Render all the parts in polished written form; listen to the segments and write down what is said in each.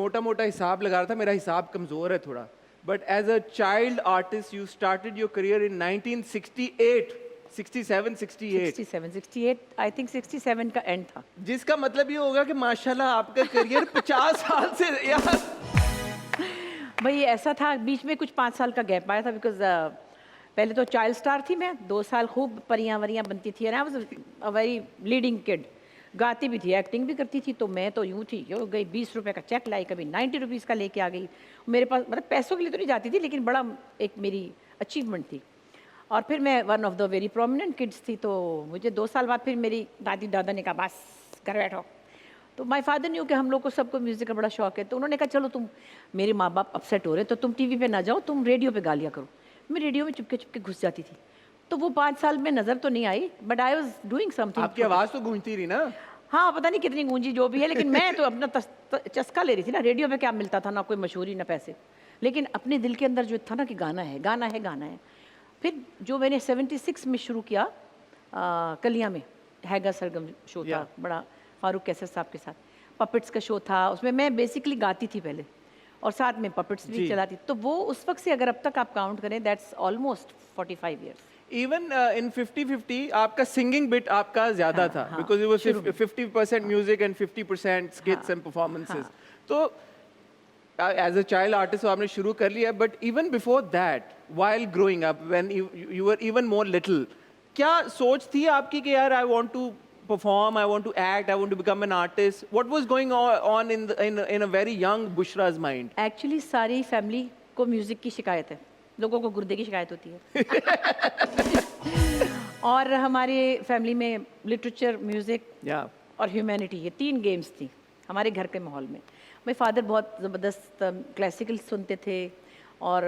मोटा मोटा हिसाब लगा रहा था, मेरा हिसाब कमज़ोर है थोड़ा, but as a child artist you started your career in 1968, 67, 68, 67, 68, I think 67 का एंड था। जिसका मतलब ये होगा कि माशाल्लाह आपका करियर 50 साल से यार। भाई ऐसा था, बीच में कुछ 5 साल का गैप आया था, बिकॉज़ पहले तो चाइल्ड स्टार थी मैं, 2 साल खूब परियां वरियां बनती थी, and I was a very leading kid. गाती भी थी, एक्टिंग भी करती थी, तो मैं तो यूँ थी, जो गई 20 रुपए का चेक लाई, कभी 90 रुपीज़ का लेके आ गई। मेरे पास मतलब पैसों के लिए तो नहीं जाती थी, लेकिन बड़ा एक मेरी अचीवमेंट थी। और फिर मैं one of the very prominent kids थी, तो मुझे 2 साल बाद फिर मेरी दादी दादा ने कहा बस घर बैठो। तो माय फादर न्यू कि हम लोग को सबको म्यूज़िक का बड़ा शौक है, तो उन्होंने कहा चलो तुम, मेरे माँ बाप अपसेट हो रहे तो तुम टीवी पे ना जाओ, तुम रेडियो पे गा लिया करो। मैं रेडियो में चुपके चुपके घुस जाती थी। तो वो 5 साल में नज़र तो नहीं आई, but I was doing something आपकी छोटा। आवाज़ तो गूंजती रही ना। हाँ, पता नहीं कितनी गूंजी जो भी है, लेकिन मैं तो अपना चस्का ले रही थी ना। रेडियो पे क्या मिलता था, ना कोई मशहूरी ना पैसे, लेकिन अपने दिल के अंदर जो था ना कि गाना है, गाना है, गाना है। फिर जो मैंने 76 में शुरू किया, कलियां में हैगा सरगम शो था, या बड़ा फारूक कैसर साहब के साथ, पपेट्स का शो था। उसमें मैं बेसिकली गाती थी पहले, और साथ में पपेट्स भी जी। चलाती। तो वो उस वक्त से अगर अब तक आप काउंट करें, that's almost 45 years. Even in 50-50 आपका सिंगिंग बिट आपका ज्यादा हाँ था, हाँ, बिकॉज इट वाज शुरू में। 50% म्यूजिक एंड 50% स्किट्स हाँ एंड परफॉर्मेंसेस। हाँ। तो एज अ चाइल्ड आर्टिस्ट आपने शुरू कर लिया, but even before that while growing up when you were even more little, क्या सोच थी आपकी कि यार I want to perform, I want to act, I want to become an artist? What was going on in a very young Bushra's mind? Actually सारी family को music की शिकायत है, लोगों को गुर्दे की शिकायत होती है। और हमारे फैमिली में लिटरेचर, म्यूज़िक Yeah. और ह्यूमैनिटी, ये 3 गेम्स थी हमारे घर के माहौल में। मेरे फादर बहुत ज़बरदस्त क्लासिकल सुनते थे, और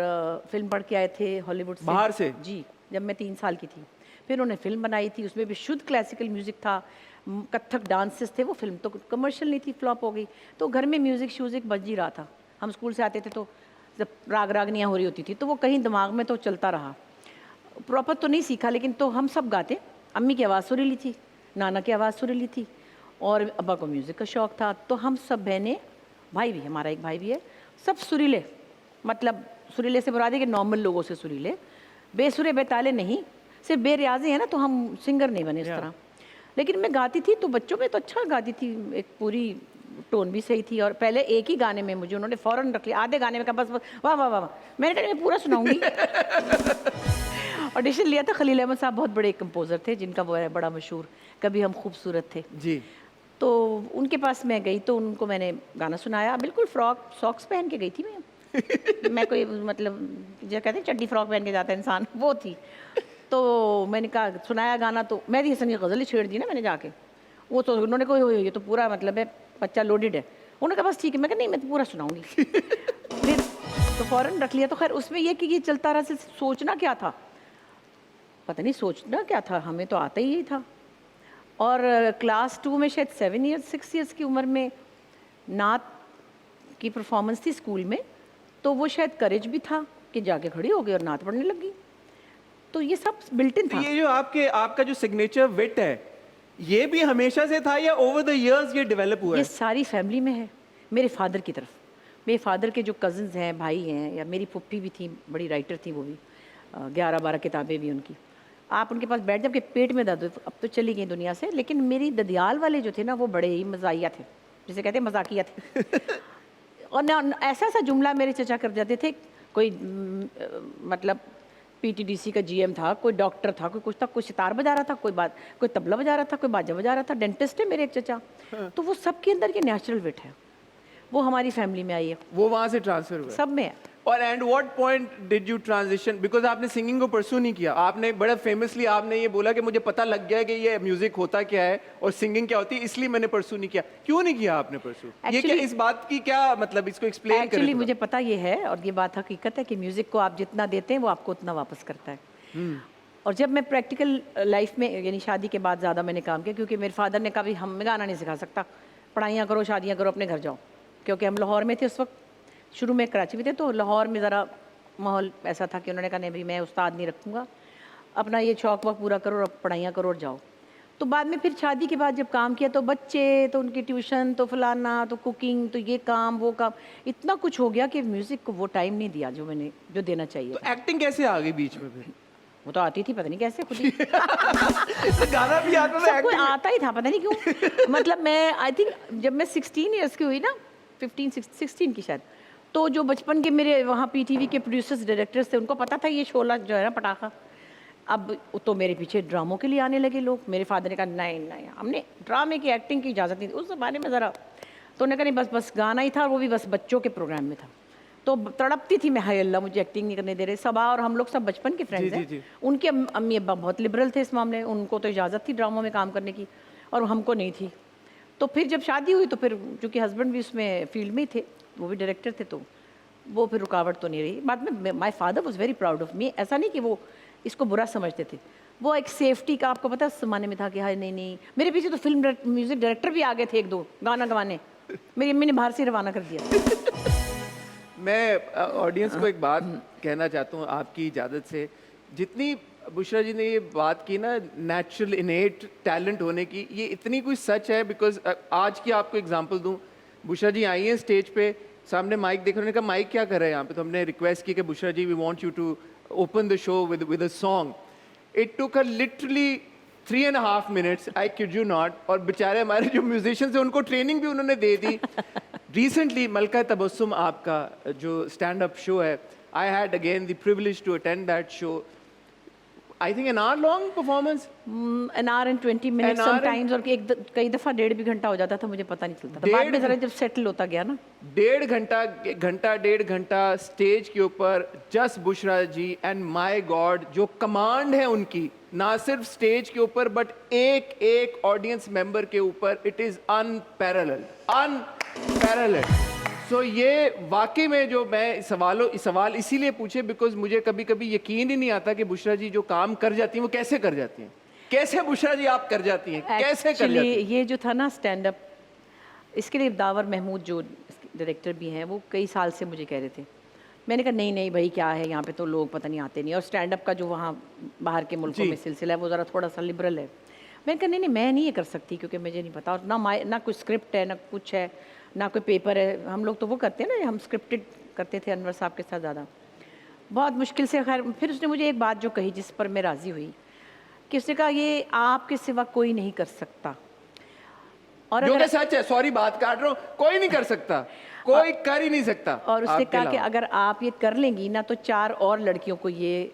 फिल्म पढ़ के आए थे हॉलीवुड से। बाहर से? जी, जब मैं 3 साल की थी। फिर उन्होंने फ़िल्म बनाई थी, उसमें भी शुद्ध क्लासिकल म्यूज़िक था, कत्थक डांसेस थे। वो फ़िल्म तो कमर्शियल नहीं थी, फ्लॉप हो गई। तो घर में म्यूज़िक श्यूज़िक बज ही रहा था। हम स्कूल से आते थे तो जब राग रागनियाँ हो रही होती थी, तो वो कहीं दिमाग में तो चलता रहा। प्रॉपर तो नहीं सीखा, लेकिन तो हम सब गाते। अम्मी की आवाज़ सुरीली थी, नाना की आवाज़ सुरीली थी, और अब्बा को म्यूज़िक का शौक़ था। तो हम सब बहनें, भाई भी, हमारा एक भाई भी है, सब सुरीले। मतलब सुरीले से मुराद है कि नॉर्मल लोगों से सुरीले, बेसुरे बेताले नहीं, सिर्फ बेरियाज़ी है ना, तो हम सिंगर नहीं बने इस Yeah. तरह। लेकिन मैं गाती थी तो बच्चों में तो अच्छा गाती थी, एक पूरी टोन भी सही थी। और पहले एक ही गाने में मुझे उन्होंने फ़ौरन रख लिया, आधे गाने में कहा बस बस, वाह वाह वाह वाह। मैंने कहा मैं पूरा सुनाऊंगी। ऑडिशन लिया था, खलील अहमद साहब बहुत बड़े कंपोज़र थे, जिनका वो है बड़ा मशहूर कभी हम खूबसूरत थे। जी। तो उनके पास मैं गई, तो उनको मैंने गाना सुनाया, बिल्कुल फ्रॉक सॉक्स पहन के गई थी मैं कोई मतलब जो कहते हैं चड्डी फ्रॉक पहन के जाता है इंसान, वो थी। तो मैंने कहा, सुनाया गाना, तो मेहदी हसन की गज़ल ही छेड़ दी ना मैंने जाके। वो तो उन्होंने कहा ये तो पूरा मतलब है, बच्चा लोडेड है। उन्होंने कहा बस ठीक है। मैं कहा नहीं, मैं तो पूरा सुनाऊंगी। फिर तो फ़ौरन रख लिया। तो खैर उसमें ये कि ये चलता रहा, सिर्फ सोचना क्या था, पता नहीं सोचना क्या था, हमें तो आता ही था। और क्लास 2 में शायद 7 ईयर्स 6 ईयर्स की उम्र में नात की परफॉर्मेंस थी स्कूल में, तो वो शायद करेज भी था कि जाके खड़ी हो गई और नात पढ़ने लग गई। तो ये सब बिल्ट इन तो था। ये जो आपका जो सिग्नेचर विट है, ये भी हमेशा से था या ओवर द इयर्स ये डेवलप हुआ ये है? सारी फैमिली में है, मेरे फादर की तरफ। मेरे फादर के जो कज़न्स हैं, भाई हैं, या मेरी फुप्पी भी थी, बड़ी राइटर थी वो भी, 11-12 किताबें भी उनकी। आप उनके पास बैठ जाओ कि पेट में दर्द हो, अब तो चली गई दुनिया से। लेकिन मेरी ददियाल वाले जो थे ना, वो बड़े ही मज़ाहिया थे, जिसे कहते हैं मज़ाकिया थे। और ना ऐसा-ऐसा जुमला मेरे चचा कर जाते थे, कोई मतलब पीटीडीसी का जीएम था, कोई डॉक्टर था, कोई कुछ था, कोई सितार बजा रहा था, कोई तबला बजा रहा था, कोई बाजा बजा रहा था, डेंटिस्ट है मेरे एक चचा। तो वो सबके अंदर ये नेचुरल विट है, वो हमारी फैमिली में आई है, वो वहां से ट्रांसफर हुआ है। सब में है। और and what point did you transition, because आपने सिंगिंग को परस्यू नहीं किया, आपने बड़ा फेमसली आपने ये बोला कि मुझे पता लग गया कि ये म्यूजिक होता क्या है और सिंगिंग क्या होती है, इसलिए मैंने परस्यू नहीं किया। क्यों नहीं किया आपने परस्यू? ये क्या, इस बात की क्या मतलब, इसको एक्सप्लेन करें एक्चुअली थोड़ा। मुझे पता ये है, और ये बात हकीकत है, कि म्यूज़िक को आप जितना देते हैं वो आपको उतना वापस करता है। और जब मैं प्रैक्टिकल लाइफ में, यानी शादी के बाद ज़्यादा मैंने काम किया, क्योंकि मेरे फादर ने कहा भी हम गाना नहीं सिखा सकता, पढ़ाइयाँ करो, शादियाँ करो, अपने घर जाओ। क्योंकि हम लाहौर में थे उस वक्त, शुरू में कराची में थे, तो लाहौर में ज़रा माहौल ऐसा था कि उन्होंने कहा नहीं भाई मैं उस्ताद नहीं रखूँगा, अपना ये शौक़ वक़ पूरा करो और पढ़ाइयाँ करो और जाओ। तो बाद में फिर शादी के बाद जब काम किया तो बच्चे, तो उनकी ट्यूशन, तो फलाना, तो कुकिंग, तो ये काम वो काम, इतना कुछ हो गया कि म्यूज़िक को वो टाइम नहीं दिया जो देना चाहिए तो था। एक्टिंग कैसे आ गई बीच में फिर? वो तो आती थी पता नहीं कैसे खुद ही। तो गाना भी आता था, सब कुछ एक्टिंग आता ही था पता नहीं क्यों। मतलब मैं आई थिंक जब मैं 16 इयर्स की हुई ना, 16 की शायद, तो जो बचपन के मेरे वहाँ पीटीवी के प्रोड्यूसर्स डायरेक्टर्स थे, उनको पता था ये शोला जो है ना पटाखा, अब तो मेरे पीछे ड्रामों के लिए आने लगे लोग। मेरे फादर ने कहा नहीं नहीं, हमने ड्रामे की एक्टिंग की इजाज़त नहीं दी उस ज़माने में ज़रा। तो उन्होंने कहा नहीं, बस बस गाना ही था, वो भी बस बच्चों के प्रोग्राम में था। तो तड़पती थी मैं, हाय अल्लाह मुझे एक्टिंग नहीं करने दे रहे। सबा और हम लोग सब बचपन के फ्रेंड्स जी, हैं। जी। उनके अम्मी अब्बा बहुत लिबरल थे इस मामले में, उनको तो इजाज़त थी ड्रामों में काम करने की और हमको नहीं थी। तो फिर जब शादी हुई तो फिर चूँकि हस्बैंड भी उसमें फील्ड में ही थे, वो भी डायरेक्टर थे, तो वो फिर रुकावट तो नहीं रही। बाद में my father was very proud of me. ऐसा नहीं कि वो इसको बुरा समझते थे, वो एक सेफ्टी का आपको पता है उस ज़माने में था कि हाँ नहीं नहीं। मेरे पीछे तो फिल्म म्यूज़िक डायरेक्टर भी आ गए थे एक दो गाना गवाने, मेरी अम्मी ने बाहर से रवाना कर दिया। मैं ऑडियंस को एक बात कहना चाहता हूँ आपकी इजाज़त से। जितनी बुशरा जी ने ये बात की ना नेचुरल इनेट टैलेंट होने की, ये इतनी कोई सच है। बिकॉज आज की आपको एग्जांपल दूँ, बुशरा जी आई हैं स्टेज पे, सामने माइक देख रहे हैं, कहा माइक क्या कर रहे हैं यहाँ पे? तो हमने रिक्वेस्ट की कि Bushra ji we want you to open the show with a song. It took her literally 3.5 minutes, I kid you not. और बेचारे हमारे जो म्यूजिशियंस हैं उनको ट्रेनिंग भी उन्होंने दे दी। रिसेंटली मलका तबस्सुम आपका जो स्टैंड अप शो है, I had again the privilege to attend that show. I think an hour long performance, an hour and 20 minutes An hour and- sometimes, और कई दफ़ा 1.5 भी घंटा हो जाता था, मुझे पता नहीं चलता था। बाद में डेढ़ ज़रा जब सेटल होता गया ना, 1.5 घंटा स्टेज के ऊपर just Bushra ji. And my god, जो कमांड है उनकी, ना सिर्फ स्टेज के ऊपर बट एक एक ऑडियंस मेंबर के ऊपर, इट इज अनपैरेलल्ड। सो ये वाकई में जो मैं सवाल इसीलिए पूछे बिकॉज मुझे कभी कभी यकीन ही नहीं आता कि बुशरा जी जो काम कर जाती हैं वो कैसे कर जाती हैं। कैसे बुशरा जी आप कर जाती हैं, कैसे कर एक्चुअली जाती हैं? ये जो था ना स्टैंड अप, इसके लिए दावर महमूद जो डायरेक्टर भी हैं, वो कई साल से मुझे कह रहे थे। मैंने कहा नहीं नहीं भाई, क्या है यहाँ पे तो लोग पता नहीं आते नहीं, और स्टैंड अप का जो वहाँ बाहर के मुल्कों जी। में सिलसिला है वो ज़रा थोड़ा सा लिबरल है। मैंने कहा नहीं नहीं, मैं नहीं ये कर सकती क्योंकि मुझे नहीं पता, और ना कोई स्क्रिप्ट है, ना कुछ है, ना कोई पेपर है। हम लोग तो वो करते हैं ना, हम स्क्रिप्टेड करते थे अनवर साहब के साथ ज़्यादा। बहुत मुश्किल से खैर फिर उसने मुझे एक बात जो कही जिस पर मैं राज़ी हुई, कि उसने कहा ये आपके सिवा कोई नहीं कर सकता। और जो अगर कि सच है, सॉरी बात काट रहा हूँ, कोई नहीं कर सकता, कोई कर ही नहीं सकता। और उसने आपके कहा कि अलावा। अगर आप ये कर लेंगी ना तो 4 और लड़कियों को ये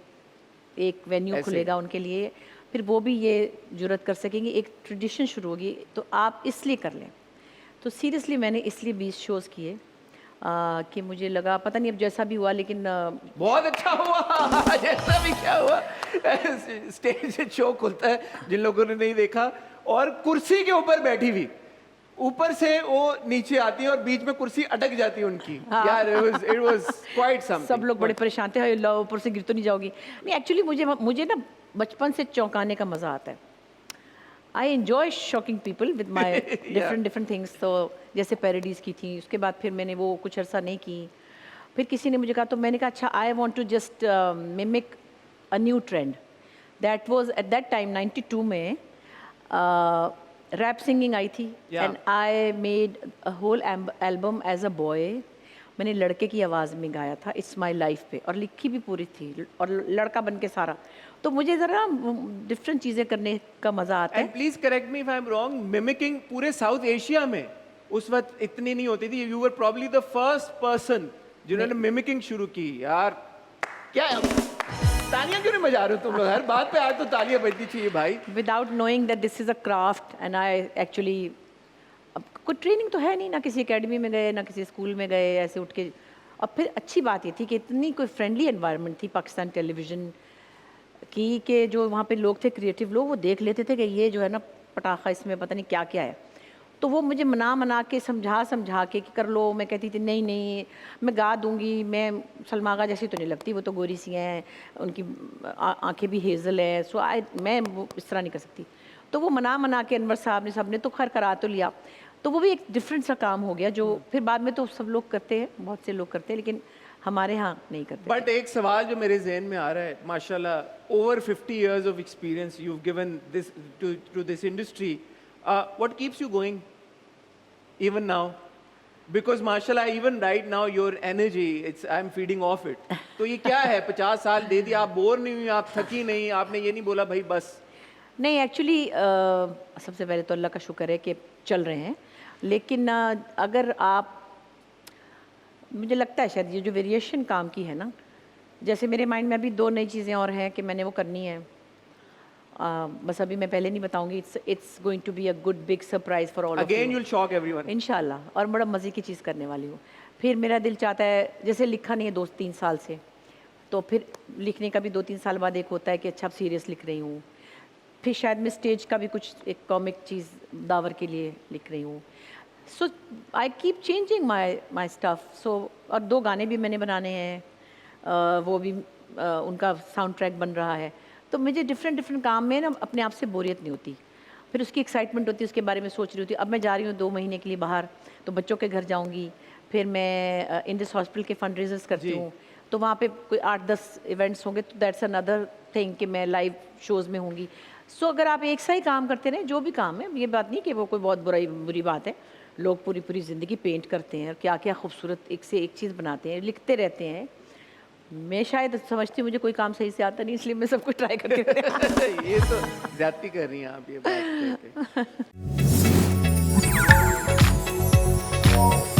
एक वेन्यू ऐसे। खुलेगा उनके लिए, फिर वो भी ये जुर्रत कर सकेंगी, एक ट्रेडिशन शुरू होगी, तो आप इसलिए कर लें। तो सीरियसली मैंने इसलिए 20 शोज़ किए कि मुझे लगा पता नहीं अब जैसा भी हुआ, लेकिन बहुत अच्छा हुआ। जैसा भी क्या हुआ, स्टेज शो खुलता है जिन लोगों ने नहीं देखा, और कुर्सी के ऊपर बैठी हुई, ऊपर से वो नीचे आती है और बीच में कुर्सी अटक जाती है उनकी। यार इट वाज क्वाइट समथिंग। सब लोग बड़े परेशान थे, "हाय अल्लाह, ऊपर से गिर तो नहीं जाओगी?" नहीं, एक्चुअली मुझे ना बचपन से चौंकाने का मज़ा आता है। I enjoy shocking people with my different things. तो जैसे पैरोडीज़ की थी, उसके बाद फिर मैंने वो कुछ अर्सा नहीं की। फिर किसी ने मुझे कहा, तो मैंने कहा अच्छा, I want to just mimic a new trend that was at that time 92 में रैप सिंगिंग आई थी, Yeah. And I made a whole album as a boy. मैंने लड़के की आवाज़ में गाया था इट्स माई लाइफ पे, और लिखी भी पूरी थी, और लड़का बन के सारा। तो मुझे ज़रा डिफरेंट चीज़ें करने का मज़ा आता एंड है। Please correct me if I am wrong, mimicking पूरे साउथ एशिया में उस वक्त इतनी नहीं होती थी। You were probably the first person जिन्होंने मिमिकिंग शुरू की। यार क्या तालियां क्यों नहीं बजा रहे हो तुम लोग? हर बात पे आज तो तालियां बजनी चाहिए भाई। Without knowing that this is a craft, and I actually, अब कोई ट्रेनिंग तो है नहीं, ना किसी एकेडमी में गए, ना किसी स्कूल में गए, ऐसे उठ के। और फिर अच्छी बात ये थी कि इतनी कोई फ्रेंडली एनवायरनमेंट थी पाकिस्तान टेलीविज़न की, कि जो वहाँ पे लोग थे क्रिएटिव लोग, वो देख लेते थे कि ये जो है ना पटाखा, इसमें पता नहीं क्या क्या है। तो वो मुझे मना के समझा के कि कर लो। मैं कहती थी नहीं नहीं, मैं गा दूंगी, मैं सलमा आगा जैसी तो नहीं लगती, वो तो गोरी सी हैं, उनकी आंखें भी हेज़ल है, सो मैं वो इस तरह नहीं कर सकती। तो वो मना के अनवर साहब ने, सब ने तो खैर करा तो लिया। तो वो भी एक डिफरेंट सा काम हो गया, जो फिर बाद में तो सब लोग करते हैं, बहुत से लोग करते हैं, लेकिन हमारे यहाँ नहीं करते। बट एक सवाल जो मेरे जहन में आ रहा है, माशाल्लाह over 50 years of experience you've given this to this industry, what keeps you going even now? Because माशाल्लाह even right now your energy, it's I'm feeding off it. तो ये क्या है, 50 साल दे दिया, आप बोर नहीं हुई, आप थकी नहीं, आपने ये नहीं बोला भाई बस? नहीं एक्चुअली सबसे पहले तो अल्लाह का शुक्र है कि चल रहे हैं, लेकिन अगर आप, मुझे लगता है शायद ये जो वेरिएशन काम की है ना, जैसे मेरे माइंड में अभी 2 नई चीज़ें और हैं कि मैंने वो करनी है, बस अभी मैं पहले नहीं बताऊंगी। It's going to be a good big surprise for all of Again you you'll shock everyone. इंशाल्लाह, और बड़ा मज़े की चीज़ करने वाली हूँ। फिर मेरा दिल चाहता है, जैसे लिखा नहीं है 2-3 साल से, तो फिर लिखने का भी 2-3 साल बाद एक होता है कि अच्छा अब सीरियस लिख रही हूँ। फिर शायद मैं स्टेज का भी कुछ एक कॉमिक चीज़ दावर के लिए लिख रही हूँ। So I keep changing my stuff. So और 2 गाने भी मैंने बनाने हैं, वो भी उनका साउंड ट्रैक बन रहा है। तो मुझे डिफरेंट काम में ना अपने आप से बोरियत नहीं होती, फिर उसकी एक्साइटमेंट होती है, उसके बारे में सोच रही होती। अब मैं जा रही हूँ 2 महीने के लिए बाहर, तो बच्चों के घर जाऊँगी, फिर मैं इंडिस हॉस्पिटल के फंड रेजर्स करती जी। हूँ, तो वहाँ पे कोई 8-10 इवेंट्स होंगे, तो दैट्स अनदर थिंग कि मैं लाइव शोज़ में होंगी। सो अगर आप एक सा ही काम करते रहें, जो भी काम है, ये बात नहीं कि वो कोई बहुत बुरी बात है, लोग पूरी ज़िंदगी पेंट करते हैं और क्या क्या खूबसूरत एक से एक चीज़ बनाते हैं, लिखते रहते हैं। मैं शायद समझती हूँ मुझे कोई काम सही से आता नहीं, इसलिए मैं सब कुछ ट्राई करती रहती ये तो ज्यादती कर रही हैं आप ये बात कह के। हूँ।